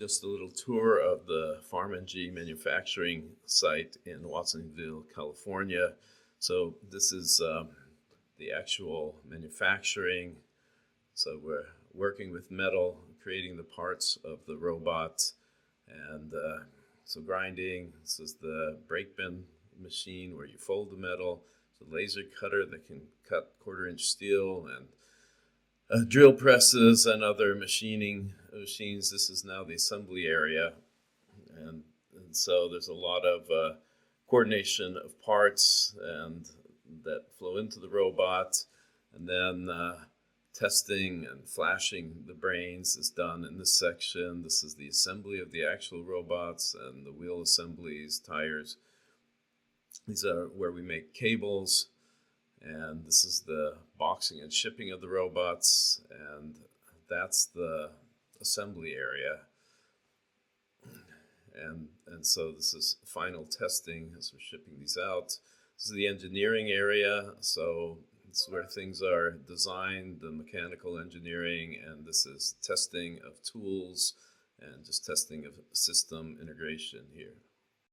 Just a little tour of the PharmNG manufacturing site in Watsonville, California. So this is the actual manufacturing. So we're working with metal, creating the parts of the robot, and so grinding. This is the brake bin machine where you fold the metal. It's a laser cutter that can cut quarter-inch steel, and drill presses and other machining machines. This is now the assembly area, and so there's a lot of coordination of parts and that flow into the robot, and then testing and flashing the brains is done in this section. This is the assembly of the actual robots and the wheel assemblies, tires. These are where we make cables. And this is the boxing and shipping of the robots, and that's the assembly area. And so this is final testing as we're shipping these out. This is the engineering area, so it's where things are designed, the mechanical engineering, and this is testing of tools and just testing of system integration here.